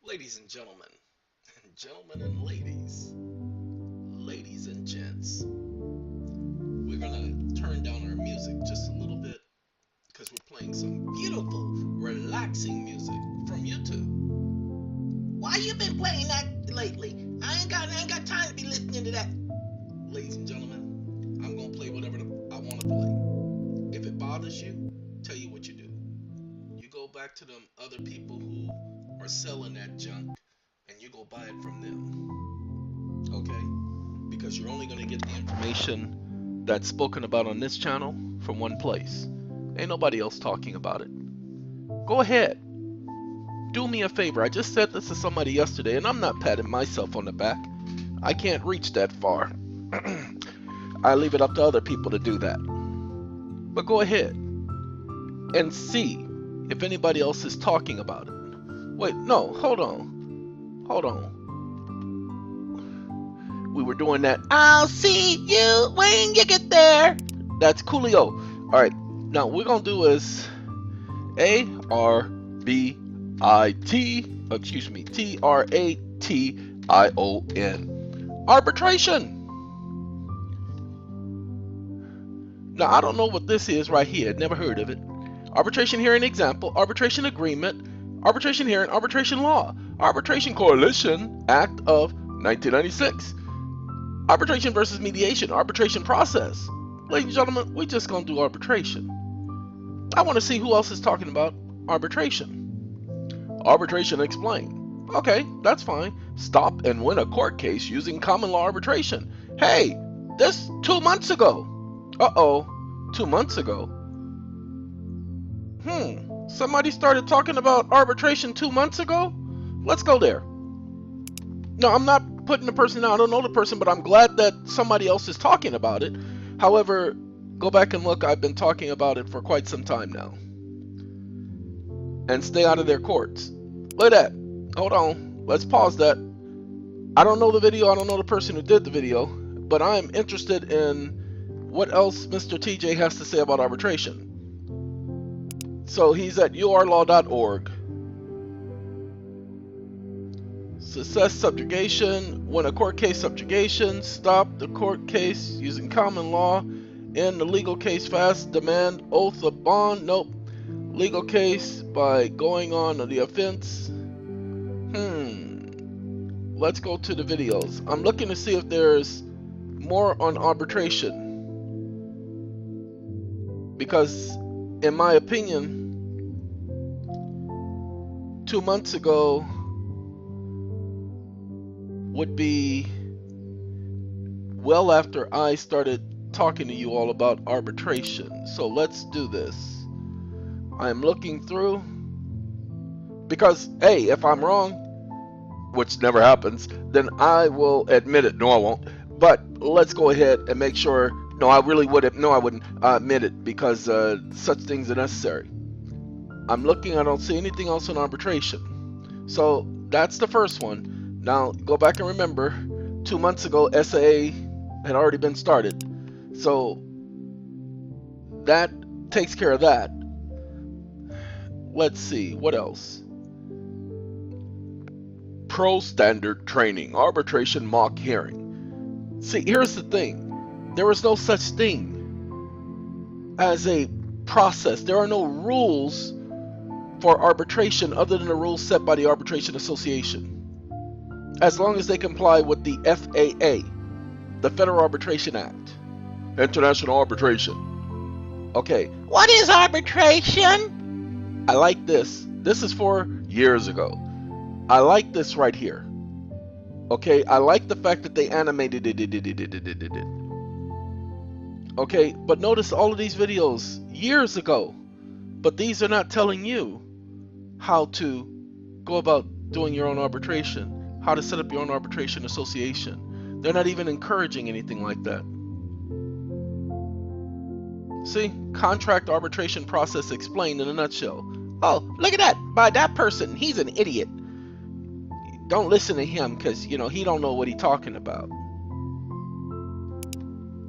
Ladies and gentlemen, gentlemen and ladies, ladies and gents, we're gonna turn down our music just a little bit because we're playing some beautiful, relaxing music from YouTube. Why you been playing that lately? I ain't got time to be listening to that. Ladies and gentlemen, I'm gonna play whatever I want to play. If it bothers you, tell you what you do. You go back to them other people who are selling that junk and you go buy it from them. Okay? Because you're only going to get the information that's spoken about on this channel from one place. Ain't nobody else talking about it. Go ahead. Do me a favor. I just said this to somebody yesterday, and I'm not patting myself on the back. I can't reach that far. I leave it up to other people to do that. But go ahead and see if anybody else is talking about it. Wait, no, hold on. Hold on. We were doing that. I'll see you when you get there. That's Coolio. All right, now what we're going to do is Tration. Arbitration. Now, I don't know what this is right here. Never heard of it. Arbitration hearing example, arbitration agreement, arbitration hearing, arbitration law, Arbitration Coalition Act of 1996, arbitration versus mediation, arbitration process. Ladies and gentlemen, we're just going to do arbitration. I want to see who else is talking about arbitration. Arbitration explained. Okay, that's fine. Stop and win a court case using common law arbitration. Hey, this 2 months ago. Uh-oh, 2 months ago. Somebody started talking about arbitration 2 months ago? Let's go there. No, I'm not putting the person down. I don't know the person, but I'm glad that somebody else is talking about it. However, go back and look. I've been talking about it for quite some time now. And stay out of their courts. Look at that. Hold on. Let's pause that. I don't know the video. I don't know the person who did the video, but I'm interested in what else Mr. TJ has to say about arbitration. So he's at urlaw.org. Success subjugation, win a court case subjugation, stop the court case using common law, end the legal case fast, demand oath of bond, nope. Legal case by going on the offense. Let's go to the videos. I'm looking to see if there's more on arbitration. Because in my opinion, 2 months ago would be well after I started talking to you all about arbitration. So let's do this. I'm looking through because, hey, if I'm wrong, which never happens, then I will admit it. No, I won't. But let's go ahead and make sure. No, I really wouldn't. No, I wouldn't admit it because such things are necessary. I'm looking. I don't see anything else on arbitration. So that's the first one. Now go back and remember, 2 months ago, SAA had already been started. So that takes care of that. Let's see. What else? Pro standard training, arbitration mock hearing. See, here's the thing. There is no such thing as a process. There are no rules for arbitration other than the rules set by the Arbitration Association. As long as they comply with the FAA, the Federal Arbitration Act. International arbitration. Okay, what is arbitration? I like this. This is for years ago. I like this right here. Okay, I like the fact that they animated it. Okay, but notice all of these videos years ago, but these are not telling you how to go about doing your own arbitration, how to set up your own arbitration association. They're not even encouraging anything like that. See, contract arbitration process explained in a nutshell. Oh, look at that, by that person, he's an idiot. Don't listen to him because, you know, he don't know what he's talking about.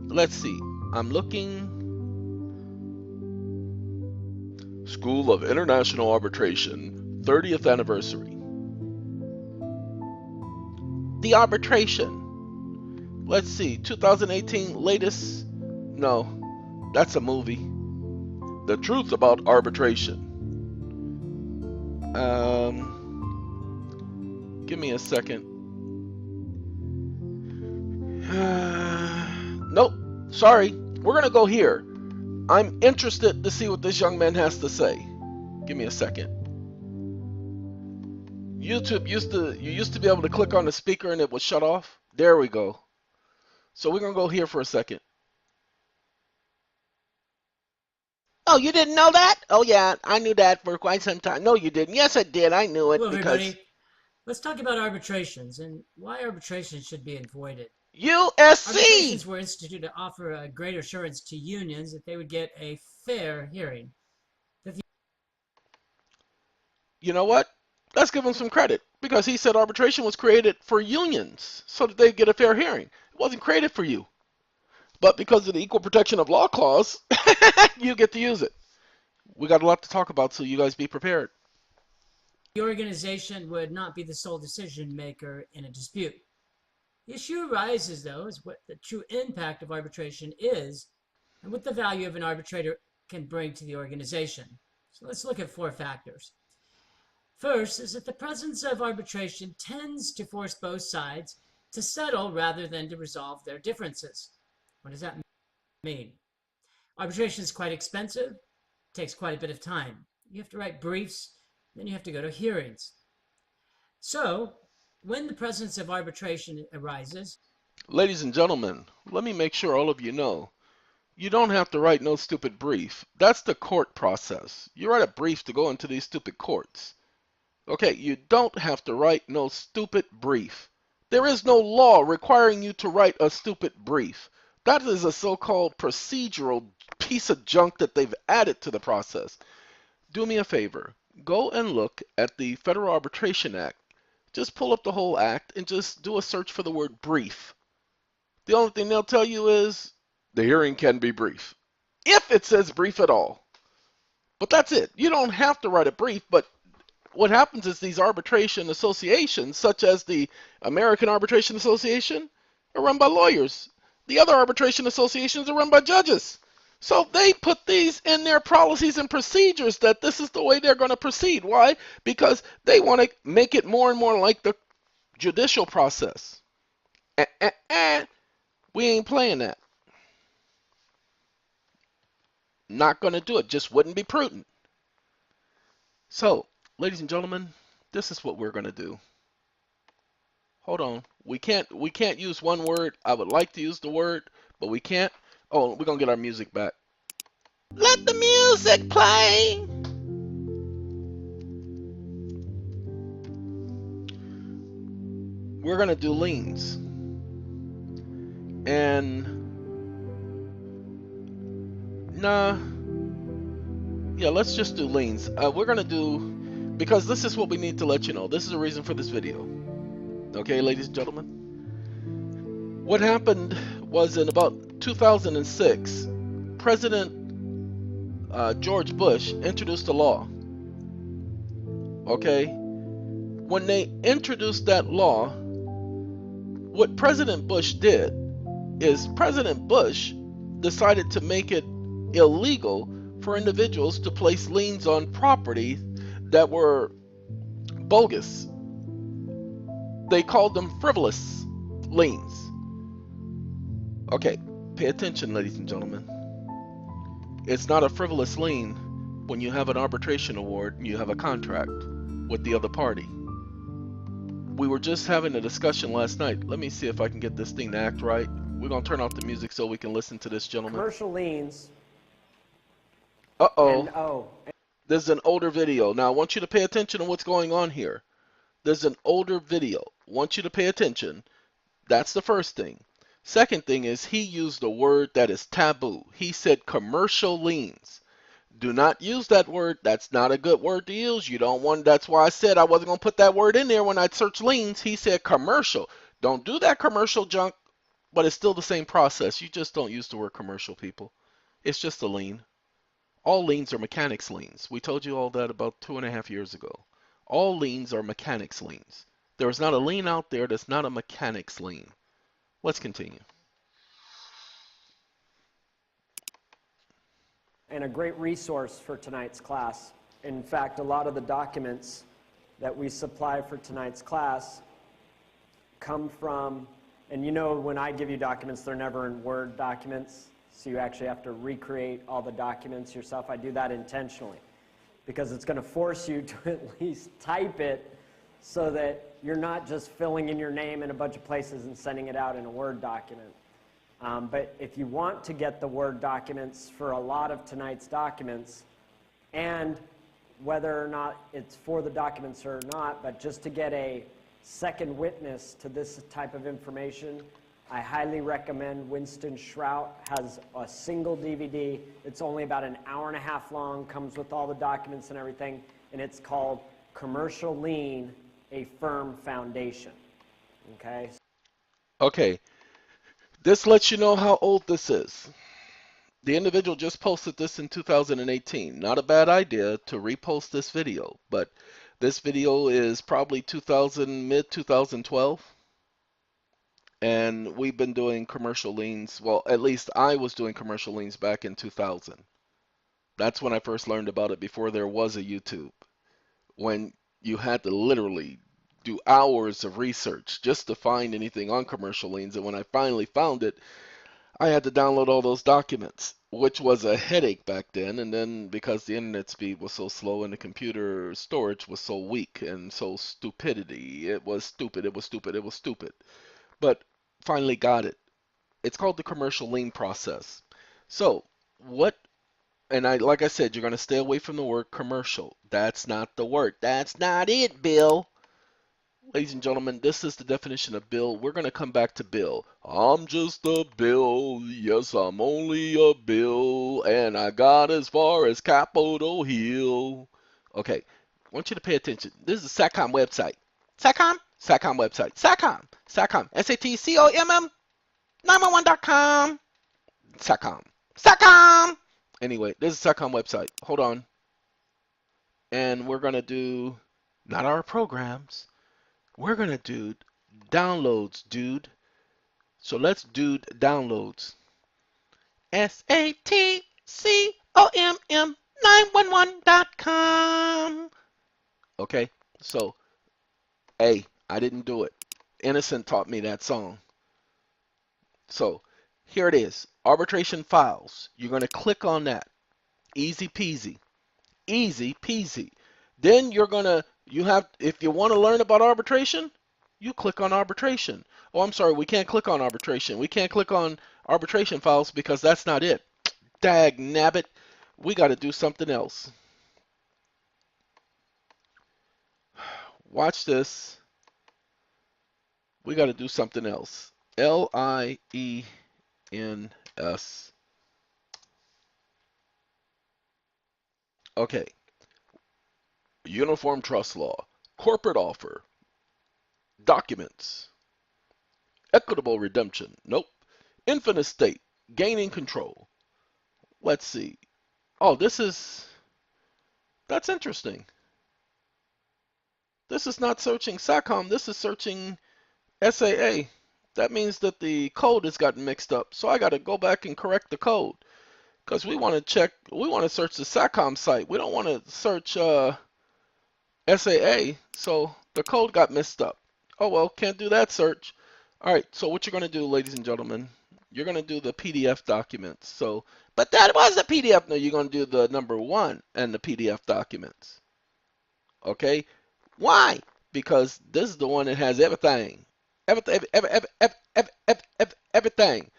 Let's see. I'm looking. School of International Arbitration, 30th anniversary. The arbitration. Let's see, 2018 latest. No, that's a movie. The truth about arbitration. Give me a second. Nope, sorry. We're gonna go here. I'm interested to see what this young man has to say. Give me a second. YouTube you used to be able to click on the speaker and it would shut off. There we go. So we're gonna go here for a second. Oh, you didn't know that? Oh yeah, I knew that for quite some time. No, you didn't. Yes, I did. I knew it. Hello, Because everybody. Let's talk about arbitrations and why arbitrations should be avoided. USC. Arbitrations were instituted to offer a great assurance to unions that they would get a fair hearing. You know what? Let's give him some credit because he said arbitration was created for unions so that they get a fair hearing. It wasn't created for you. But because of the equal protection of law clause, you get to use it. We got a lot to talk about, so you guys be prepared. The organization would not be the sole decision maker in a dispute. The issue arises, though, is what the true impact of arbitration is and what the value of an arbitrator can bring to the organization. So let's look at 4 factors. First is that the presence of arbitration tends to force both sides to settle rather than to resolve their differences. What does that mean? Arbitration is quite expensive, takes quite a bit of time. You have to write briefs, then you have to go to hearings. So, when the presence of arbitration arises, Ladies and gentlemen, let me make sure all of you know. You don't have to write no stupid brief. That's the court process. You write a brief to go into these stupid courts. Okay, you don't have to write no stupid brief. There is no law requiring you to write a stupid brief. That is a so-called procedural piece of junk that they've added to the process. Do me a favor. Go and look at the Federal Arbitration Act. Just pull up the whole act and just do a search for the word brief. The only thing they'll tell you is the hearing can be brief. If it says brief at all. But that's it. You don't have to write a brief, but what happens is these arbitration associations, such as the American Arbitration Association, are run by lawyers. The other arbitration associations are run by judges. So they put these in their policies and procedures that this is the way they're going to proceed. Why? Because they want to make it more and more like the judicial process. We ain't playing that. Not going to do it. Just wouldn't be prudent. So, ladies and gentlemen, this is what we're going to do. Hold on. We can't use one word. I would like to use the word, but we can't. Oh, we're going to get our music back. Let the music play. We're going to do liens. And yeah, let's just do liens. We're going to do, because this is what we need to let you know. This is the reason for this video. Okay, ladies and gentlemen. What happened was in about 2006, President George Bush introduced a law. Okay? When they introduced that law, what President Bush did is President Bush decided to make it illegal for individuals to place liens on property that were bogus. They called them frivolous liens. Okay, pay attention, ladies and gentlemen. It's not a frivolous lien when you have an arbitration award and you have a contract with the other party. We were just having a discussion last night. Let me see if I can get this thing to act right. We're going to turn off the music so we can listen to this gentleman. Commercial liens. Uh-oh. There's an older video. Now, I want you to pay attention to what's going on here. There's an older video. I want you to pay attention. That's the first thing. Second thing is he used a word that is taboo. He said commercial liens. Do not use that word. That's not a good word to use. You don't want. That's why I said I wasn't going to put that word in there when I searched liens. He said commercial. Don't do that commercial junk, but it's still the same process. You just don't use the word commercial, people. It's just a lien. All liens are mechanics liens. We told you all that about 2.5 years ago. All liens are mechanics liens. There is not a lien out there that's not a mechanic's lien. Let's continue. And a great resource for tonight's class. In fact, a lot of the documents that we supply for tonight's class come from, and you know when I give you documents, they're never in Word documents, so you actually have to recreate all the documents yourself. I do that intentionally because it's going to force you to at least type it so that you're not just filling in your name in a bunch of places and sending it out in a Word document. But if you want to get the Word documents for a lot of tonight's documents, and whether or not it's for the documents or not, but just to get a second witness to this type of information, I highly recommend Winston Shrout has a single DVD. It's only about an hour and a half long, comes with all the documents and everything, and it's called Commercial Lien, a Firm Foundation. Okay? Okay, this lets you know how old this is. The individual just posted this in 2018. Not a bad idea to repost this video, but this video is probably mid 2012, and we've been doing commercial liens. Well, at least I was doing commercial liens back in 2000. That's when I first learned about it, before there was a YouTube, when you had to literally do hours of research just to find anything on commercial liens. And when I finally found it, I had to download all those documents, which was a headache back then. And then because the internet speed was so slow and the computer storage was so weak and so stupidity, it was stupid, it was stupid, it was stupid. But finally got it. It's called the commercial lien process. So what, and like I said, you're going to stay away from the word commercial. That's not the word. That's not it, Bill. Ladies and gentlemen, this is the definition of bill. We're going to come back to bill. I'm just a bill. Yes, I'm only a bill. And I got as far as Capitol Hill. Okay, I want you to pay attention. This is a SATCOM website. SATCOM? SATCOM website. SATCOM. SATCOM. SATCOMM 911.com. SATCOM. SATCOM. Anyway, this is a SATCOM website. Hold on. And we're going to do not our programs. We're going to do downloads, dude. So let's do downloads. SATCOMM 911.com. Okay, so, hey, I didn't do it. Innocent taught me that song. So, here it is. Arbitration files. You're going to click on that. Easy peasy. Easy peasy. Then you're going to, if you want to learn about arbitration, you click on arbitration. Oh, I'm sorry, we can't click on arbitration. We can't click on arbitration files because that's not it. Dag nabbit. We got to do something else. Watch this. We got to do something else. LIENS. Okay. Uniform trust law. Corporate offer. Documents. Equitable redemption. Nope. Infinite state. Gaining control. Let's see. Oh, that's interesting. This is not searching SATCOM. This is searching SAA. That means that the code has gotten mixed up. So I got to go back and correct the code. Because we want to search the SATCOM site. We don't want to search SAA. So the code got messed up. Oh well, can't do that search. All right, so what you're going to do, ladies and gentlemen, you're going to do the PDF documents. So, but that was a PDF. No, you're going to do the number 1 and the PDF documents. Okay? Why? Because this is the one that has everything. Everything.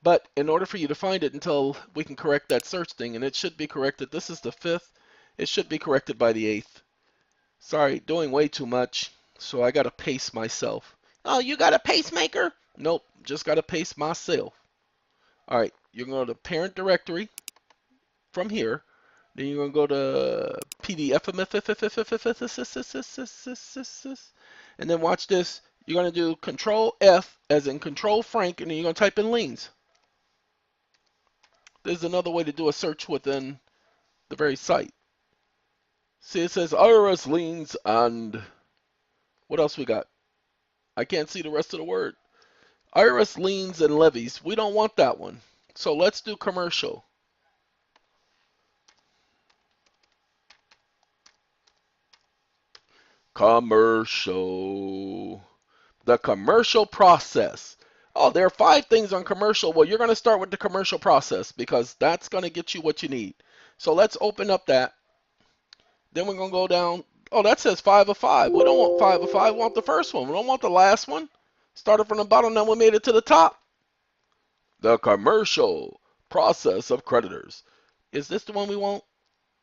But in order for you to find it until we can correct that search thing, and it should be corrected. This is the 5th. It should be corrected by the 8th. Sorry, doing way too much. So I got to pace myself. Oh, you got a pacemaker? Nope, just got to pace myself. All right, you're going to go to parent directory from here. Then you're going to go to PDF. And then watch this. You're going to do Control F as in Control Frank, and then you're going to type in liens. There's another way to do a search within the very site. See, it says IRS liens and what else we got? I can't see the rest of the word. IRS liens and levies. We don't want that one. So let's do commercial. Commercial. The commercial process. Oh, there are 5 things on commercial. Well, you're going to start with the commercial process because that's going to get you what you need. So let's open up that. Then we're going to go down. Oh, that says 5 of 5. We don't want 5 of 5. We want the first one. We don't want the last one. Started from the bottom, now we made it to the top. The commercial process of creditors. Is this the one we want?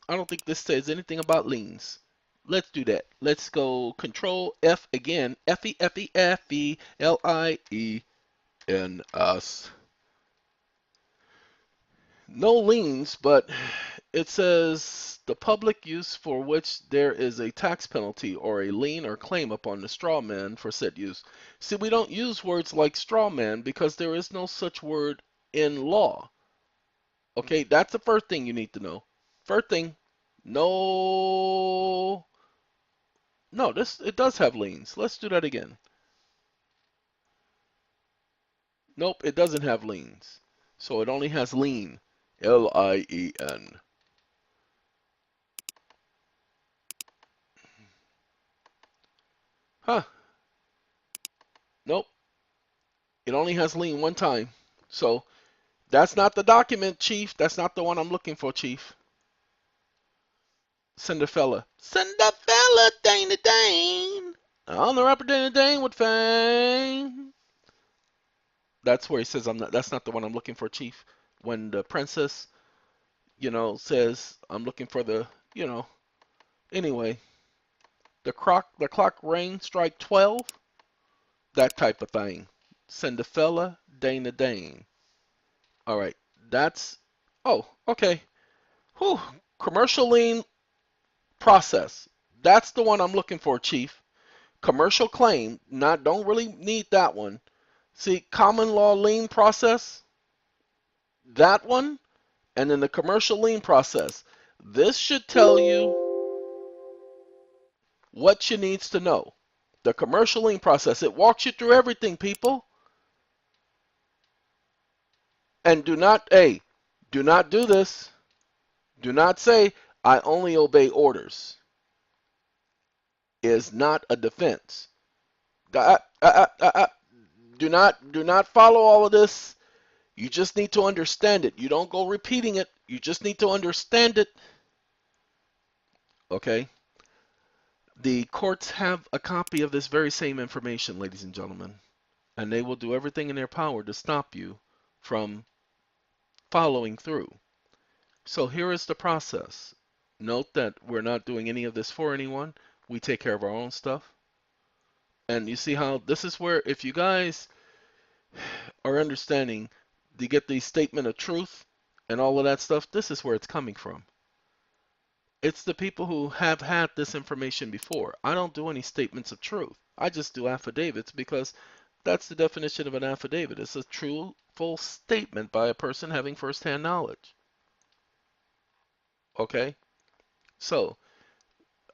I don't think this says anything about liens. Let's do that. Let's go Control F again. FilIEN'S. No liens, but it says the public use for which there is a tax penalty or a lien or claim upon the straw man for said use. See, we don't use words like straw man because there is no such word in law. Okay, that's the first thing you need to know. First thing, no, it does have liens. Let's do that again. Nope, it doesn't have liens. So it only has lien, LIEN. Huh? Nope. It only has lien one time. So that's not the document, Chief. That's not the one I'm looking for, Chief. Send a fella. Send a fella, dang the dang. On the rapper, dang the dang with fame. That's where he says I'm not. That's not the one I'm looking for, Chief. When the princess, says I'm looking for the, Anyway, the clock rang, strike 12. That type of thing. Send a fella, dang the dang. All right, that's. Oh, okay. Whew. Commercial lien process. That's the one I'm looking for, Chief. Commercial claim. Don't really need that one. See, common law lien process. That one, and then the commercial lien process. This should tell you what you needs to know. The commercial lien process. It walks you through everything, people. And do not do this. Do not say, I only obey orders. Is not a defense. Do not follow all of this. You just need to understand it. You don't go repeating it. You just need to understand it. Okay? The courts have a copy of this very same information, ladies and gentlemen, and they will do everything in their power to stop you from following through. So here is the process. Note that we're not doing any of this for anyone. We take care of our own stuff. And you see how this is where, if you guys are understanding to get the statement of truth and all of that stuff, this is where it's coming from. It's the people who have had this information before. I don't do any statements of truth. I just do affidavits because that's the definition of an affidavit. It's a true, full statement by a person having firsthand knowledge. Okay? So,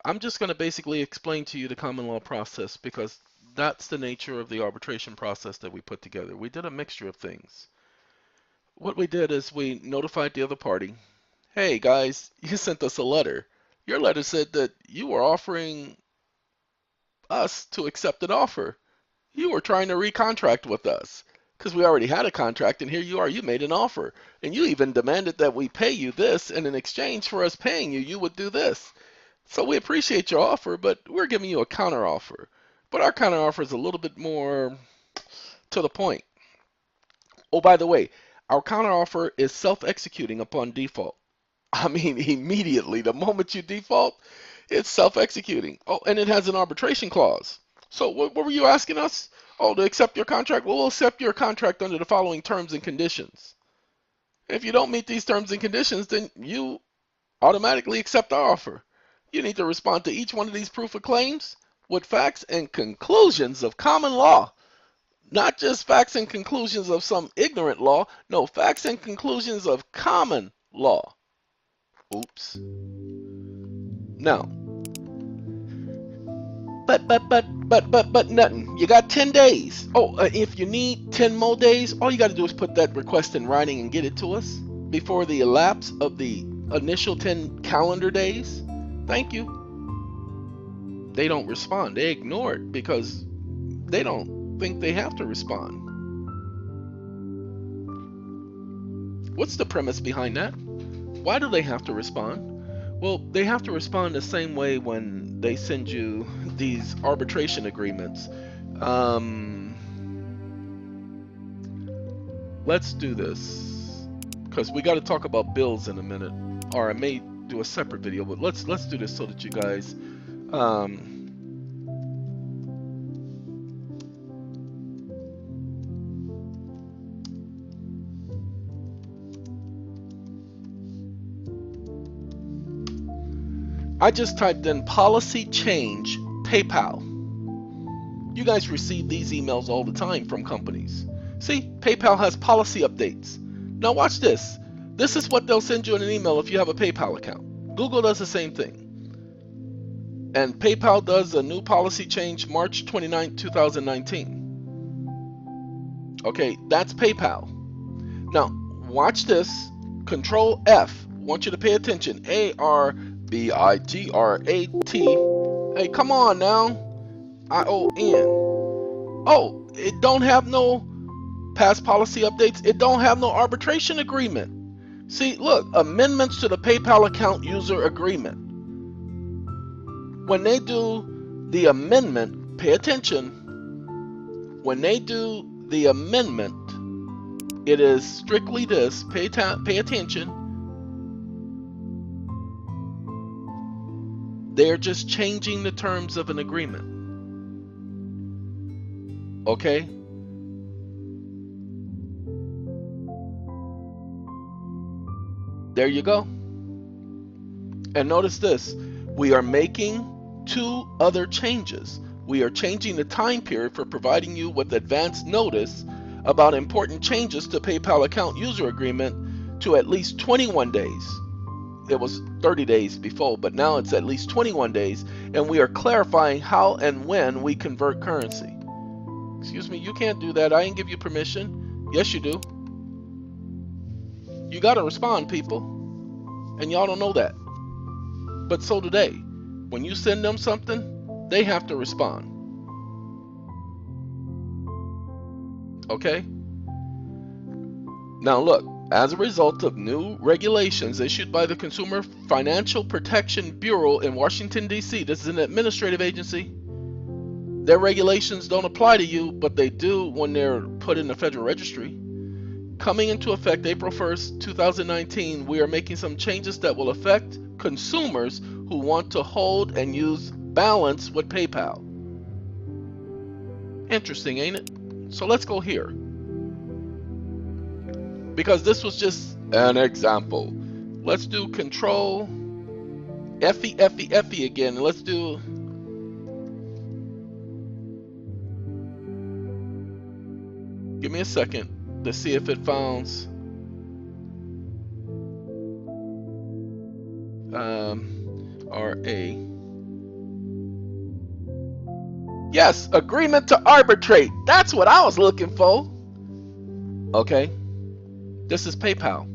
I'm just going to basically explain to you the common law process because that's the nature of the arbitration process that we put together. We did a mixture of things. What we did is we notified the other party, hey guys, you sent us a letter. Your letter said that you were offering us to accept an offer. You were trying to recontract with us because we already had a contract, and here you are, you made an offer. And you even demanded that we pay you this, and in exchange for us paying you, you would do this. So we appreciate your offer, but we're giving you a counter offer. But our counter offer is a little bit more to the point. Oh, by the way, our counter offer is self-executing upon default. I mean, immediately, the moment you default, it's self-executing. Oh, and it has an arbitration clause. So what were you asking us? Oh, to accept your contract? Well, we'll accept your contract under the following terms and conditions. If you don't meet these terms and conditions, then you automatically accept our offer. You need to respond to each one of these proof of claims with facts and conclusions of common law. Not just facts and conclusions of some ignorant law. No, facts and conclusions of common law. Oops. Now, but But nothing. You got 10 days. Oh, if you need 10 more days, all you got to do is put that request in writing and get it to us before the elapse of the initial 10 calendar days. Thank you. They don't respond. They ignore it because they don't think they have to respond. What's the premise behind that? Why do they have to respond? Well, they have to respond the same way when they send you these arbitration agreements. Let's do this because we got to talk about bills in a minute, or I may do a separate video, but let's do this so that you guys I just typed in policy change PayPal. You guys receive these emails all the time from companies. See, PayPal has policy updates. Now watch this. This is what they'll send you in an email if you have a PayPal account. Google does the same thing. And PayPal does a new policy change March 29, 2019. Okay, that's PayPal. Now, watch this. Control F. I want you to pay attention. ARBITRAT. Hey, come on now. ION. Oh, it don't have no past policy updates. It don't have no arbitration agreement. See, look, amendments to the PayPal account user agreement. When they do the amendment, pay attention. When they do the amendment, it is strictly this. Pay attention. They're just changing the terms of an agreement. Okay? There you go. And notice this. We are making 2 other changes. We are changing the time period for providing you with advance notice about important changes to PayPal account user agreement to at least 21 days. It was 30 days before, but now it's at least 21 days, and we are clarifying how and when we convert currency. Excuse me, you can't do that. I didn't give you permission. Yes, you do. You got to respond, people, and y'all don't know that. But so do they. When you send them something, they have to respond. Okay? Now look, as a result of new regulations issued by the Consumer Financial Protection Bureau in Washington, D.C., this is an administrative agency. Their regulations don't apply to you, but they do when they're put in the Federal Registry. Coming into effect April 1st, 2019, we are making some changes that will affect consumers who want to hold and use balance with PayPal. Interesting, ain't it? So let's go here. Because this was just an example. Let's do Control F-E again. Let's do give me a second to see if it founds RA. Yes, agreement to arbitrate. That's what I was looking for. Okay. This is PayPal.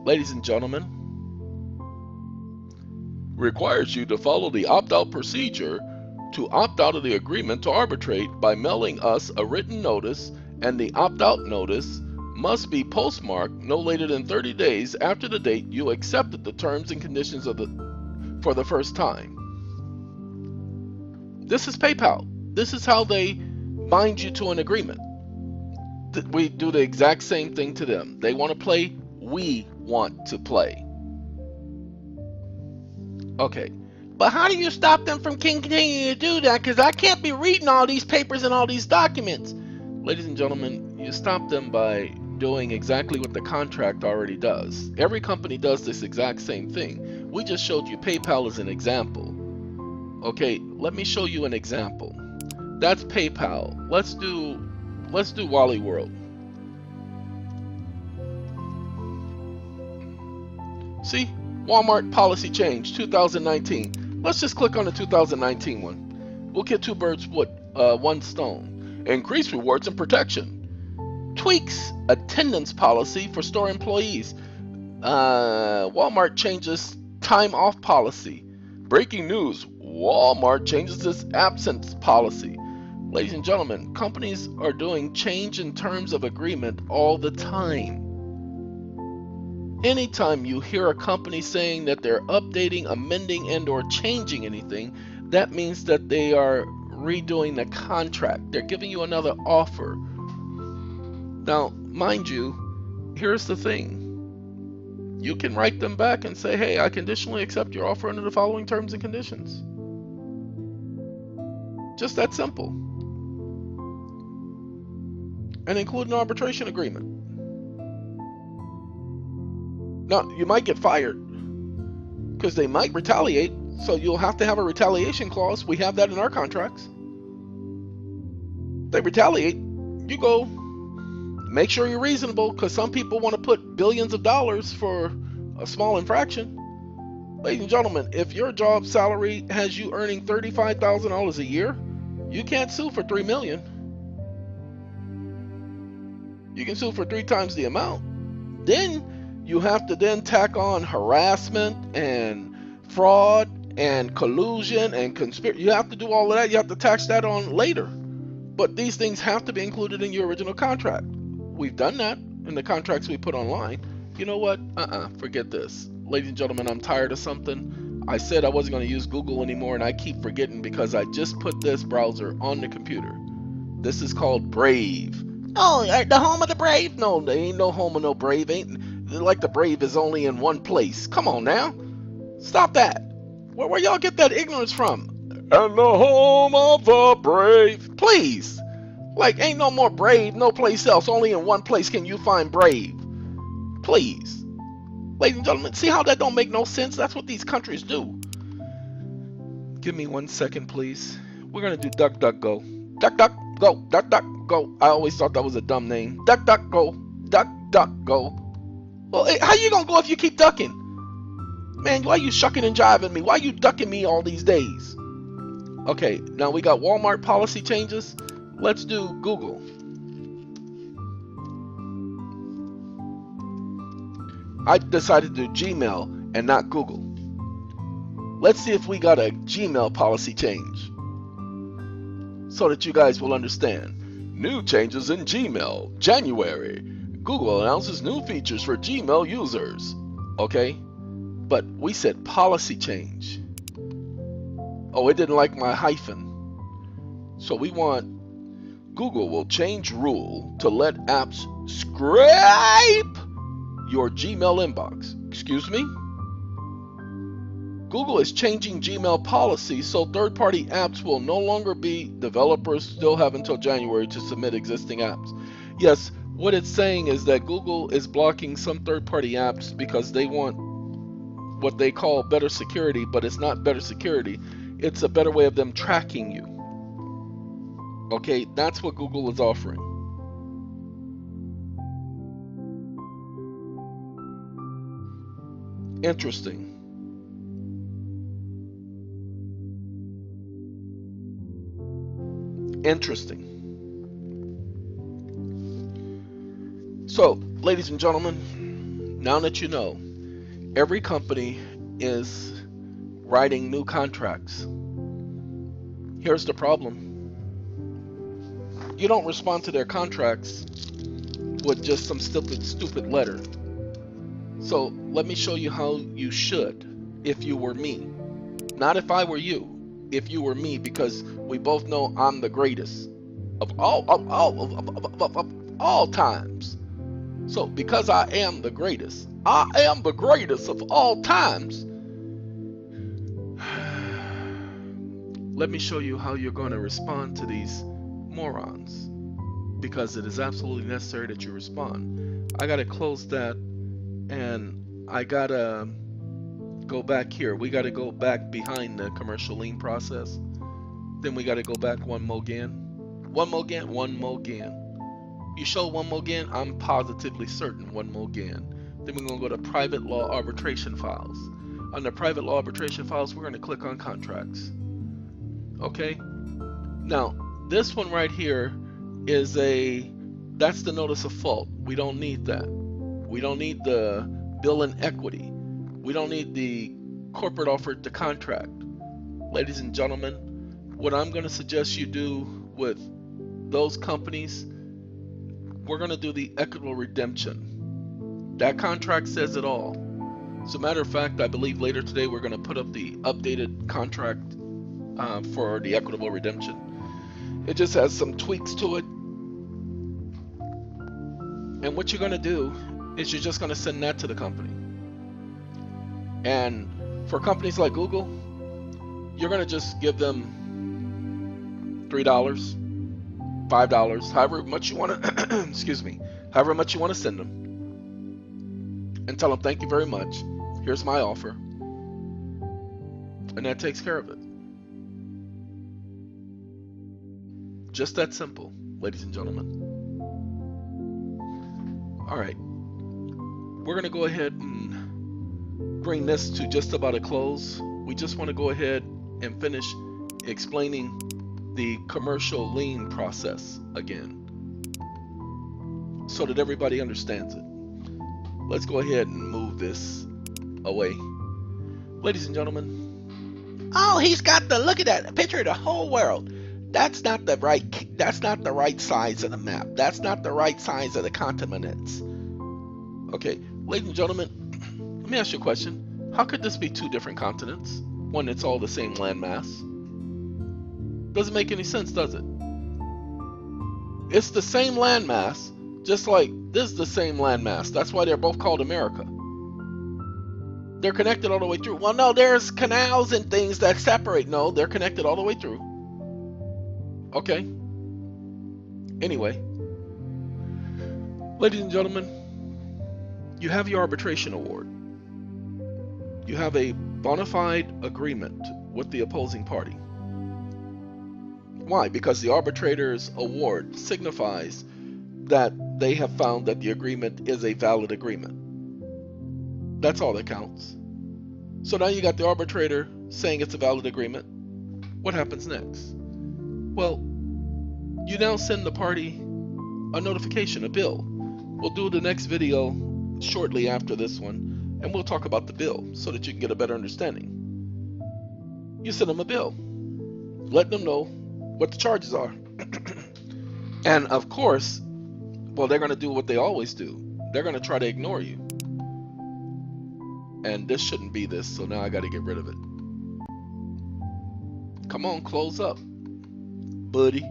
Ladies and gentlemen, requires you to follow the opt-out procedure to opt out of the agreement to arbitrate by mailing us a written notice, and the opt-out notice must be postmarked no later than 30 days after the date you accepted the terms and conditions for the first time. This is PayPal. This is how they bind you to an agreement. We do the exact same thing to them. They want to play, we want to play. Okay, but how do you stop them from continuing to do that? Because I can't be reading all these papers and all these documents. Ladies and gentlemen, you stop them by doing exactly what the contract already does. Every company does this exact same thing. We just showed you PayPal as an example. Okay, let me show you an example. That's PayPal. Let's do Wally World. See, Walmart policy change 2019. Let's just click on the 2019 one. We'll get two birds with one stone. Increase rewards and protection. Tweaks attendance policy for store employees. Walmart changes time off policy. Breaking news, Walmart changes its absence policy. Ladies and gentlemen, companies are doing change in terms of agreement all the time. Anytime you hear a company saying that they're updating, amending, and or changing anything, that means that they are redoing the contract. They're giving you another offer. Now, mind you, here's the thing. You can write them back and say, hey, I conditionally accept your offer under the following terms and conditions. Just that simple. And include an arbitration agreement. Now, you might get fired because they might retaliate, so you'll have to have a retaliation clause. We have that in our contracts. They retaliate, you go. Make sure you're reasonable, because some people want to put billions of dollars for a small infraction. Ladies and gentlemen, if your job salary has you earning $35,000 a year, you can't sue for $3 million. You can sue for 3 times the amount. Then you have to then tack on harassment and fraud and collusion and conspiracy. You have to do all of that. You have to tax that on later. But these things have to be included in your original contract. We've done that in the contracts we put online. You know what? Forget this. Ladies and gentlemen, I'm tired of something. I said I wasn't going to use Google anymore, and I keep forgetting because I just put this browser on the computer. This is called Brave. Oh, the home of the Brave? No, there ain't no home of no Brave. Ain't like the Brave is only in one place. Come on now. Stop that. Where y'all get that ignorance from? And the home of the Brave. Please. Like, ain't no more Brave, no place else. Only in one place can you find Brave. Please. Ladies and gentlemen, see how that don't make no sense? That's what these countries do. Give me 1 second, please. We're going to do DuckDuckGo. DuckDuckGo. DuckDuckGo. I always thought that was a dumb name. DuckDuckGo. DuckDuckGo. Well, how you going to go if you keep ducking? Man, why you shucking and jiving me? Why you ducking me all these days? Okay, now we got Walmart policy changes. Let's do Google. I decided to do Gmail and not Google. Let's see if we got a Gmail policy change so that you guys will understand. New changes in Gmail, January. Google announces new features for Gmail users. Okay, but we said policy change. Oh, it didn't like my hyphen. So we want Google will change rule to let apps scrape your Gmail inbox. Excuse me? Google is changing Gmail policy so third-party apps will no longer be developers still have until January to submit existing apps. Yes, what it's saying is that Google is blocking some third-party apps because they want what they call better security, but it's not better security. It's a better way of them tracking you. Okay, that's what Google is offering. Interesting. Interesting. So, ladies and gentlemen, now that you know, every company is writing new contracts. Here's the problem. You don't respond to their contracts with just some stupid letter. So let me show you how you should if you were me. Not if I were you, if you were me, because we both know I'm the greatest of all times. So because I am the greatest of all times, let me show you how you're going to respond to these morons, because it is absolutely necessary that you respond. I gotta close that, and I gotta go back here. We gotta go back behind the commercial lien process. Then we gotta go back one more again. You show one more again, I'm positively certain one more again. Then we're gonna go to private law arbitration files. On the private law arbitration files, we're going to click on contracts. Okay. Now, this one right here is that's the notice of fault. We don't need that. We don't need the bill in equity. We don't need the corporate offer to contract. Ladies and gentlemen, what I'm going to suggest you do with those companies, we're going to do the equitable redemption. That contract says it all. As a matter of fact, I believe later today we're going to put up the updated contract for the equitable redemption. It just has some tweaks to it. And what you're going to do is you're just going to send that to the company. And for companies like Google, you're going to just give them $3, $5, however much you want to, excuse me, however much you want to send them. And tell them, thank you very much. Here's my offer. And that takes care of it. Just that simple, ladies and gentlemen. All right. We're going to go ahead and bring this to just about a close. We just want to go ahead and finish explaining the commercial lien process again so that everybody understands it. Let's go ahead and move this away. Ladies and gentlemen, oh, he's got the, look at that picture of the whole world. That's not the right size of the map. That's not the right size of the continents. Okay, ladies and gentlemen, let me ask you a question. How could this be two different continents when it's all the same landmass? Doesn't make any sense, does it? It's the same landmass, just like this is the same landmass. That's why they're both called America. They're connected all the way through. Well, no, there's canals and things that separate. No, they're connected all the way through. Okay. Anyway, ladies and gentlemen, you have your arbitration award. You have a bona fide agreement with the opposing party. Why? Because the arbitrator's award signifies that they have found that the agreement is a valid agreement. That's all that counts. So now you got the arbitrator saying it's a valid agreement. What happens next? Well, you now send the party a notification, a bill. We'll do the next video shortly after this one, and we'll talk about the bill so that you can get a better understanding. You send them a bill, let them know what the charges are. And of course, well, they're going to do what they always do. They're going to try to ignore you. And this shouldn't be this, so now I got to get rid of it. Come on, close up, buddy.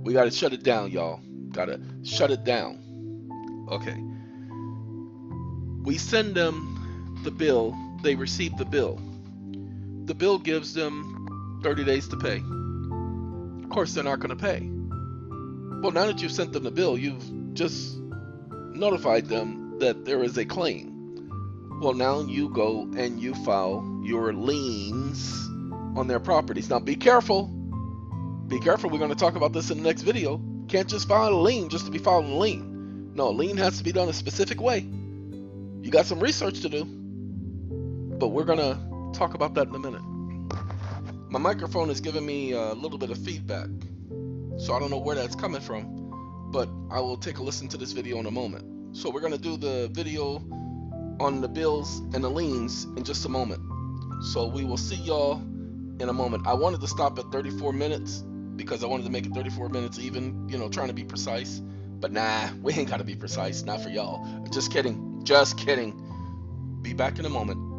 We got to shut it down, y'all. Got to shut it down. Okay. We send them the bill. They receive the bill. The bill gives them 30 days to pay. Of course, they're not going to pay. Well, now that you've sent them the bill, you've just notified them that there is a claim. Well, now you go and you file your liens on their properties. Now, be careful. Be careful. We're going to talk about this in the next video. Can't just file a lien just to be filing a lien. No, a lien has to be done a specific way. You got some research to do. But we're going to talk about that in a minute. My microphone is giving me a little bit of feedback. So I don't know where that's coming from. But I will take a listen to this video in a moment. So we're going to do the video on the bills and the liens in just a moment. So we will see y'all in a moment. I wanted to stop at 34 minutes because I wanted to make it 34 minutes even, you know, trying to be precise. But nah, we ain't got to be precise. Not for y'all. Just kidding. Just kidding. Be back in a moment.